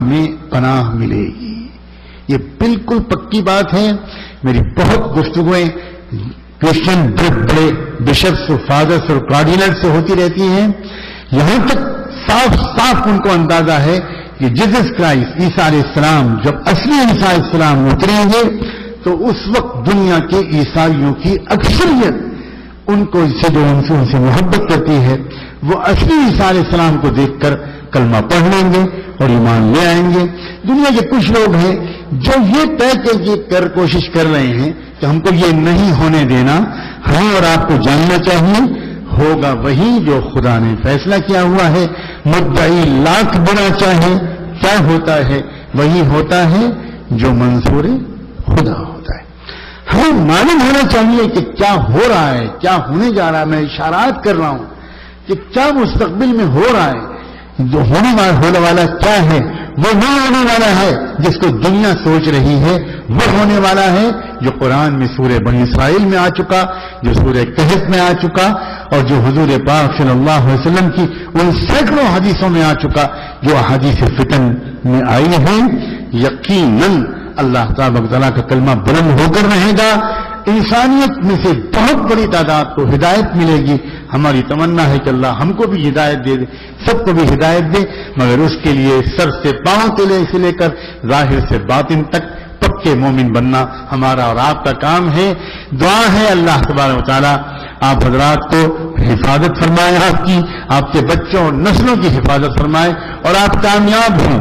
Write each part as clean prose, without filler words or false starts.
میں پناہ ملے گی. یہ بالکل پکی بات ہے. میری بہت گفتگویں کرسچن بڑے بشپس اور فادرس اور کارڈینل سے ہوتی رہتی ہیں. یہاں تک صاف صاف ان کو اندازہ ہے کہ جیسس کرائسٹ عیسیٰ علیہ السلام جب اصلی عیسیٰ علیہ السلام اتریں گے تو اس وقت دنیا کے عیسائیوں کی اکثریت ان کو جو ان سے محبت کرتی ہے وہ اصلی عیسیٰ علیہ السلام کو دیکھ کر کلمہ پڑھ لیں گے اور ایمان لے آئیں گے. دنیا کے کچھ لوگ ہیں جو یہ طے کر کوشش کر رہے ہیں کہ ہم کو یہ نہیں ہونے دینا. ہمیں اور آپ کو جاننا چاہیے ہوگا وہی جو خدا نے فیصلہ کیا ہوا ہے. مدعی لاکھ بنا چاہے کیا ہوتا ہے وہی ہوتا ہے جو منصور خدا ہوتا ہے. ہمیں معلوم ہونا چاہیے کہ کیا ہو رہا ہے, کیا ہونے جا رہا ہے. میں اشارات کر رہا ہوں کہ کیا مستقبل میں ہو رہا ہے. جو ہونے والا کیا ہے وہ نہیں ہونے والا ہے جس کو دنیا سوچ رہی ہے. وہ ہونے والا ہے جو قرآن میں سورہ بنی اسرائیل میں آ چکا, جو سورہ کہف میں آ چکا, اور جو حضور پاک صلی اللہ علیہ وسلم کی ان سینکڑوں حدیثوں میں آ چکا جو احادیث فتن میں آئی ہیں. یقیناً اللہ تعالیٰ کا کلمہ بلند ہو کر رہے گا. انسانیت میں سے بہت بڑی تعداد کو ہدایت ملے گی. ہماری تمنا ہے کہ اللہ ہم کو بھی ہدایت دے دے, سب کو بھی ہدایت دے, مگر اس کے لیے سر سے پاؤں سے لے کر ظاہر سے باطن تک پکے مومن بننا ہمارا اور آپ کا کام ہے. دعا ہے اللہ تبارک و تعالیٰ آپ حضرات کو حفاظت فرمائے, آپ کے بچوں اور نسلوں کی حفاظت فرمائے, اور آپ کامیاب ہوں.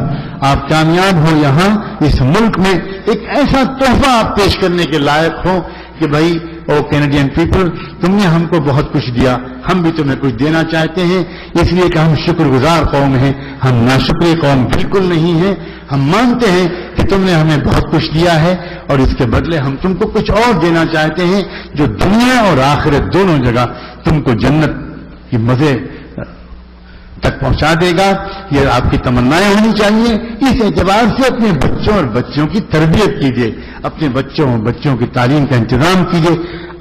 آپ کامیاب ہوں, یہاں اس ملک میں ایک ایسا تحفہ آپ پیش کرنے کے لائق ہوں کہ بھائی او کینیڈین پیپل, تم نے ہم کو بہت کچھ دیا, ہم بھی تمہیں کچھ دینا چاہتے ہیں. اس لیے کہ ہم شکر گزار قوم ہیں, ہم ناشکر قوم بالکل نہیں ہیں. ہم مانتے ہیں کہ تم نے ہمیں بہت کچھ دیا ہے اور اس کے بدلے ہم تم کو کچھ اور دینا چاہتے ہیں جو دنیا اور آخرت دونوں جگہ تم کو جنت کی مزے تک پہنچا دے گا. یہ آپ کی تمنائیں ہونی چاہیے. اس اعتبار سے اپنے بچوں اور بچوں کی تربیت کیجیے, اپنے بچوں کی تعلیم کا انتظام کیجیے.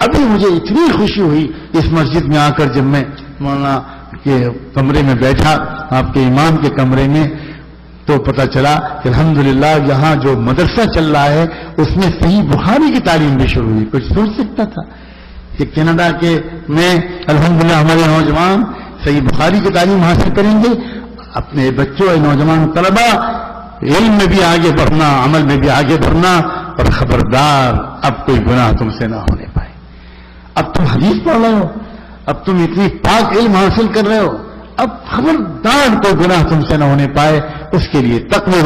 ابھی مجھے اتنی خوشی ہوئی اس مسجد میں آ کر جب میں مولانا کے کمرے میں بیٹھا, آپ کے امام کے کمرے میں, تو پتہ چلا کہ الحمدللہ یہاں جو مدرسہ چل رہا ہے اس میں صحیح بخاری کی تعلیم بھی شروع ہوئی. کچھ سوچ سکتا تھا کہ کینیڈا کے میں الحمدللہ ہمارے نوجوان صحیح بخاری کی تعلیم حاصل کریں گے. اپنے بچوں اور نوجوان طلبا علم میں بھی آگے بڑھنا, عمل میں بھی آگے بڑھنا, اور خبردار اب کوئی گناہ تم سے نہ ہونے پائے. اب تم حدیث پڑھ رہے ہو, اب تم اتنی پاک علم حاصل کر رہے ہو, اب خبردار کوئی گناہ تم سے نہ ہونے پائے. اس کے لیے تقوی